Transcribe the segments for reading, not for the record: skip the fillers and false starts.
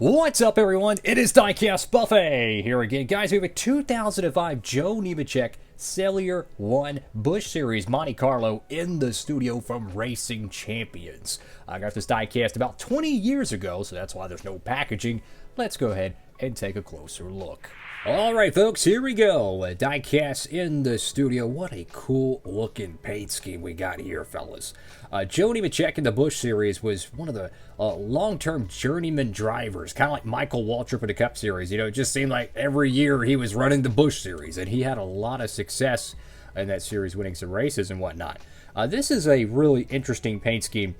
What's up, everyone? It is Diecastbuffet here again. Guys, we have a 2005 Joe Nemechek Cellular 1 Busch Series Monte Carlo in the studio from Racing Champions. I got this diecast about 20 years ago, so that's why there's no packaging. Let's go ahead and take a closer look. Alright folks, here we go. Diecast in the studio. What a cool looking paint scheme we got here, fellas. Joe Nemechek in the Busch Series was one of the long-term journeyman drivers, kind of like Michael Waltrip in the Cup Series. You know, it just seemed like every year he was running the Busch Series, and he had a lot of success in that series, winning some races and whatnot. This is a really interesting paint scheme.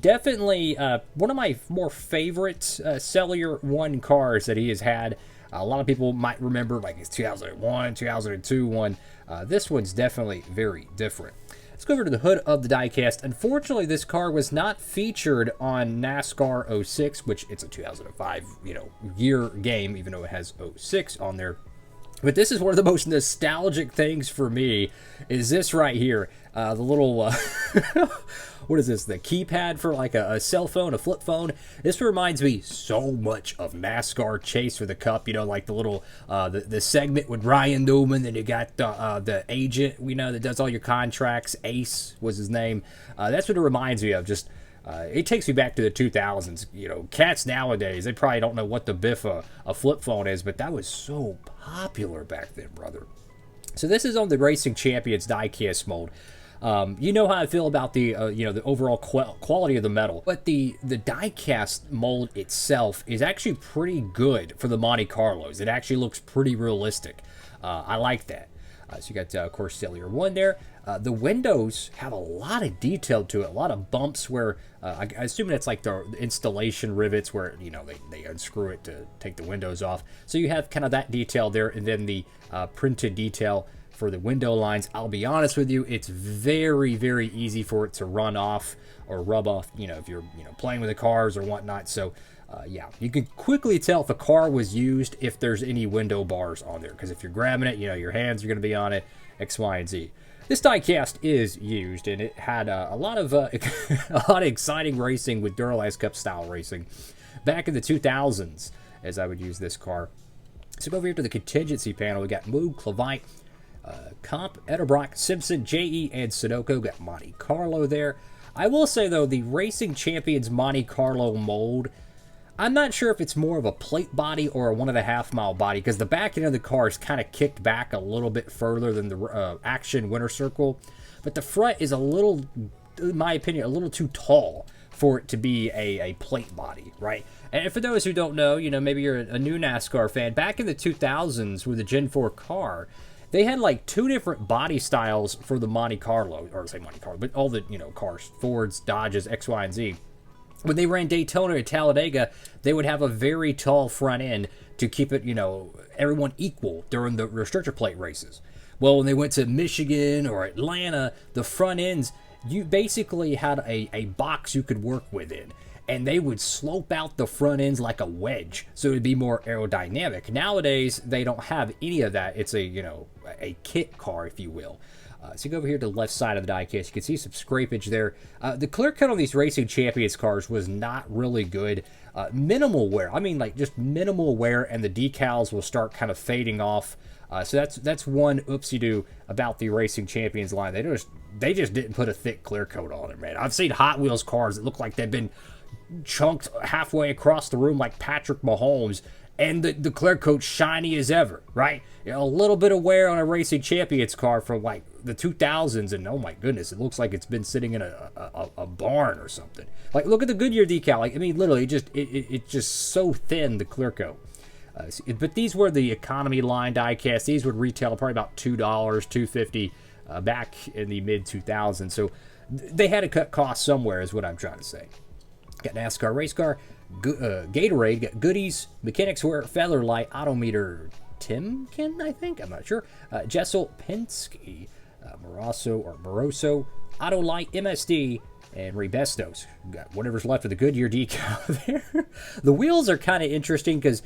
Definitely one of my more favorite Cellular 1 cars that he has had. A lot of people might remember like his 2001, 2002 one. This one's definitely very different. Let's go over to the hood of the diecast. Unfortunately, this car was not featured on NASCAR 06, which it's a 2005, year game, even though it has 06 on there. But this is one of the most nostalgic things for me, is this right here. The little, what is this? The keypad for like a cell phone, a flip phone. This reminds me so much of NASCAR Chase for the Cup. You know, like the little, the segment with Ryan Newman. Then you got the agent, that does all your contracts. Ace was his name. That's what it reminds me of. Just, it takes me back to the 2000s. Cats nowadays, they probably don't know what the biff a flip phone is, but that was so popular back then, brother. So this is on the Racing Champions diecast mold. You know how I feel about the the overall quality of the metal, but the diecast mold itself is actually pretty good for the Monte Carlos. It actually looks pretty realistic. I like that. So you got, of course, Cellular 1 there. The windows have a lot of detail to it, a lot of bumps where, I assume that's like the installation rivets where, they unscrew it to take the windows off. So you have kind of that detail there, and then the printed detail for the window lines. I'll be honest with you, it's very, very easy for it to run off or rub off, if you're, playing with the cars or whatnot. So, yeah, you can quickly tell if a car was used if there's any window bars on there. Because if you're grabbing it, your hands are going to be on it, X, Y, and Z. This diecast is used, and it had a lot of exciting racing with Duralast Cup style racing back in the 2000s, as I would use this car. So go over here to the contingency panel. We got Moog, Clavite, Comp, Edelbrock, Simpson, JE, and Sunoco. Got Monte Carlo there. I will say, though, the Racing Champions Monte Carlo mold, I'm not sure if it's more of a plate body or a 1.5 mile body, because the back end of the car is kind of kicked back a little bit further than the Action Winter Circle. But the front is a little, in my opinion, a little too tall for it to be a plate body, right? And for those who don't know, maybe you're a new NASCAR fan, back in the 2000s with the Gen 4 car, they had like two different body styles for the Monte Carlo, or say Monte Carlo, but all the, cars, Fords, Dodges, X, Y, and Z. When they ran Daytona and Talladega, they would have a very tall front end to keep it, everyone equal during the restrictor plate races. Well, when they went to Michigan or Atlanta, the front ends, you basically had a box you could work within. And they would slope out the front ends like a wedge, so it would be more aerodynamic. Nowadays, they don't have any of that. It's a kit car, if you will. So you go over here to the left side of the diecast. You can see some scrapage there. The clear coat on these Racing Champions cars was not really good. Minimal wear. I mean, like just minimal wear, and the decals will start kind of fading off. So that's one oopsie-doo about the Racing Champions line. They just didn't put a thick clear coat on it, man. I've seen Hot Wheels cars that look like they've been chunked halfway across the room like Patrick Mahomes, and the clear coat's shiny as ever, right? A little bit of wear on a Racing Champions car from like the 2000s, and oh my goodness, it looks like it's been sitting in a barn or something. Like, look at the Goodyear decal. Like, I mean, literally, it's just so thin, the clear coat. But these were the economy line diecast. These would retail probably about $2, $2.50 back in the mid 2000s. So they had to cut costs somewhere, is what I'm trying to say. Got NASCAR race car, Gatorade, got goodies, mechanics wear, feather light, odometer, Timken, I think, I'm not sure. Jessel, Penske, Moroso, Auto Light, MSD, and Rebestos. Got whatever's left of the Goodyear decal there. The wheels are kind of interesting because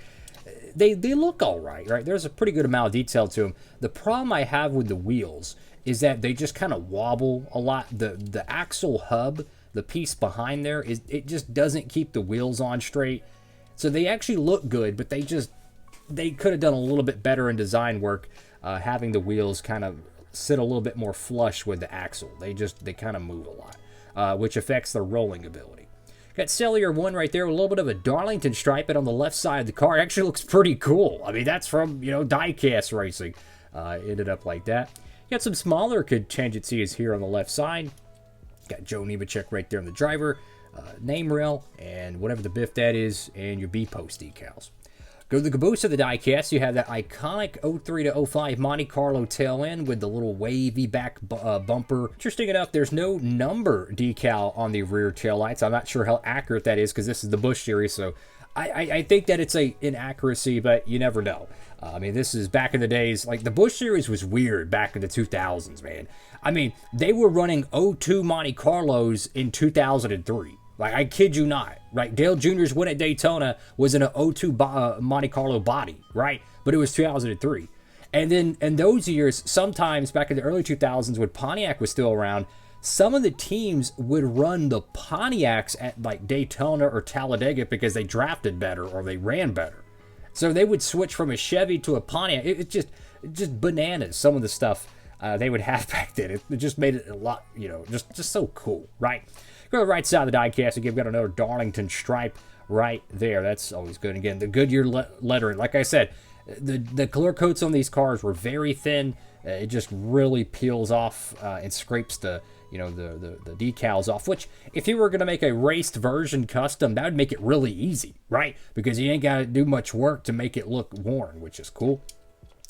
they look all right? There's a pretty good amount of detail to them. The problem I have with the wheels is that they just kind of wobble a lot. The axle hub, the piece behind there, it just doesn't keep the wheels on straight. So they actually look good, but they could have done a little bit better in design work, having the wheels kind of sit a little bit more flush with the axle. They kind of move a lot, which affects their rolling ability. Got Cellular 1 right there with a little bit of a Darlington stripe on the left side of the car. It actually looks pretty cool. I mean, that's from, Diecast Racing. Ended up like that. Got some smaller contingencies here on the left side. Got Joe Nemechek right there on the driver, name rail, and whatever the biff that is, and your B-post decals. Go to the caboose of the diecast. You have that iconic 03 to 05 Monte Carlo tail end with the little wavy back bumper. Interesting enough, there's no number decal on the rear tail lights. I'm not sure how accurate that is because this is the Busch series, so I think that it's an inaccuracy, but you never know. I mean, this is back in the days. Like, the Busch series was weird back in the 2000s, man. I mean, they were running 02 Monte Carlos in 2003. Like, I kid you not, right? Dale Jr.'s win at Daytona was in an 02 Monte Carlo body, right? But it was 2003. And then in those years, sometimes back in the early 2000s when Pontiac was still around, some of the teams would run the Pontiacs at like Daytona or Talladega because they drafted better or they ran better. So they would switch from a Chevy to a Pontiac. It's just bananas, some of the stuff they would have back then. It just made it a lot, just so cool, right? Go to the right side of the diecast. Again, we've got another Darlington stripe right there. That's always good. Again, the Goodyear lettering. Like I said, the clear coats on these cars were very thin. It just really peels off and scrapes the decals off, which if you were going to make a raced version custom, that would make it really easy, right? Because you ain't got to do much work to make it look worn, which is cool.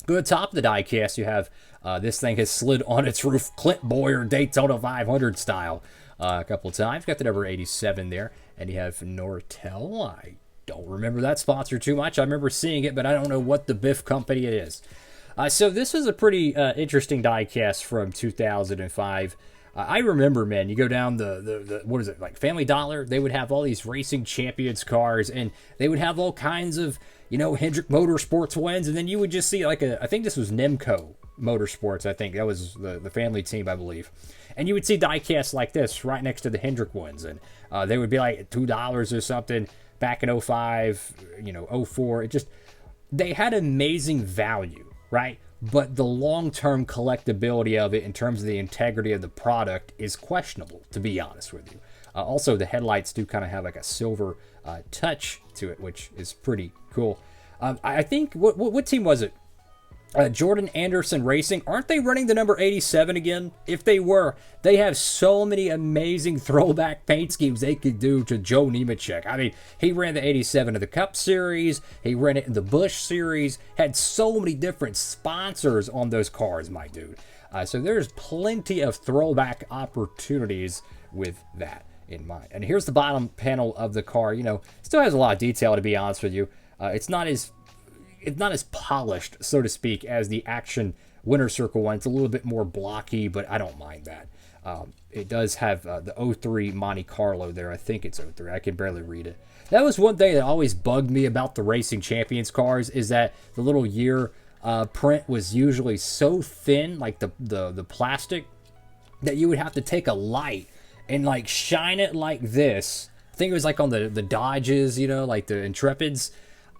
Go to the top of the diecast, you have this thing has slid on its roof, Clint Boyer Daytona 500 style a couple of times. Got the number 87 there, and you have Nortel. I don't remember that sponsor too much. I remember seeing it, but I don't know what the Biff company it is. So this is a pretty interesting diecast from 2005. I remember, man, you go down the what is it, like Family Dollar, they would have all these Racing Champions cars, and they would have all kinds of, Hendrick Motorsports ones, and then you would just see like I think this was Nemco Motorsports, I think. That was the family team, I believe. And you would see diecasts like this right next to the Hendrick ones, and they would be like $2 or something back in 05, 04. They had amazing value, right? But the long-term collectability of it in terms of the integrity of the product is questionable, to be honest with you. Also, the headlights do kind of have like a silver touch to it, which is pretty cool. I think, what team was it? Jordan Anderson Racing. Aren't they running the number 87 again? If they were, they have so many amazing throwback paint schemes they could do to Joe Nemechek. I mean, he ran the 87 of the Cup Series. He ran it in the Busch Series. Had so many different sponsors on those cars, my dude. So there's plenty of throwback opportunities with that in mind. And here's the bottom panel of the car. Still has a lot of detail, to be honest with you. It's not as polished, so to speak, as the Action Winter Circle one. It's a little bit more blocky, but I don't mind that. It does have the 03 Monte Carlo there. I think it's 03. I can barely read it. That was one thing that always bugged me about the Racing Champions cars, is that the little year print was usually so thin, like the plastic, that you would have to take a light and like shine it like this. I think it was like on the Dodges, like the Intrepids.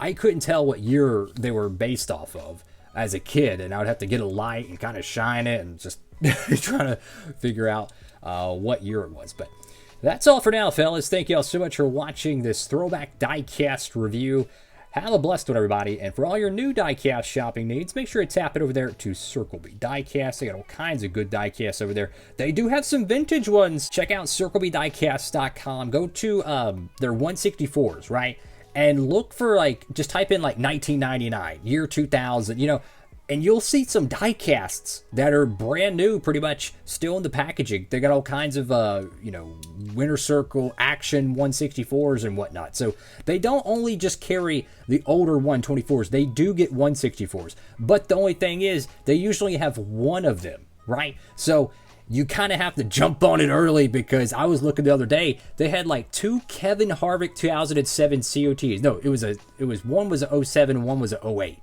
I couldn't tell what year they were based off of as a kid, and I would have to get a light and kind of shine it and just trying to figure out what year it was. But that's all for now, fellas. Thank you all so much for watching this throwback diecast review. Have a blessed one, everybody. And for all your new diecast shopping needs, make sure to tap it over there to Circle B Diecast. They got all kinds of good diecasts over there. They do have some vintage ones. Check out CircleBDiecast.com. Go to their 164s, right? And look for, just type in 1999, year 2000, and you'll see some diecasts that are brand new, pretty much still in the packaging. They got all kinds of, Winter Circle, Action 164s and whatnot. So they don't only just carry the older 124s, they do get 164s. But the only thing is, they usually have one of them, right? So you kind of have to jump on it early, because I was looking the other day, they had two Kevin Harvick 2007 COTs. No, it was one was a 07 and one was a 08.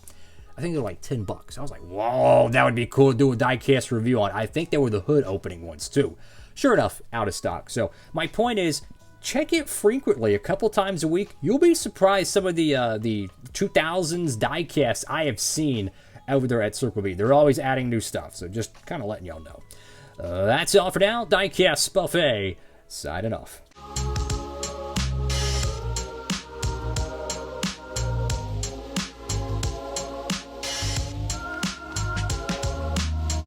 I think they were $10. I was like, whoa, that would be cool to do a diecast review on. I think they were the hood opening ones too. Sure enough, out of stock. So my point is, check it frequently, a couple times a week. You'll be surprised some of the 2000s diecasts I have seen over there at Circle B. They're always adding new stuff, so just kind of letting y'all know. That's all for now. Diecastbuffet signing off.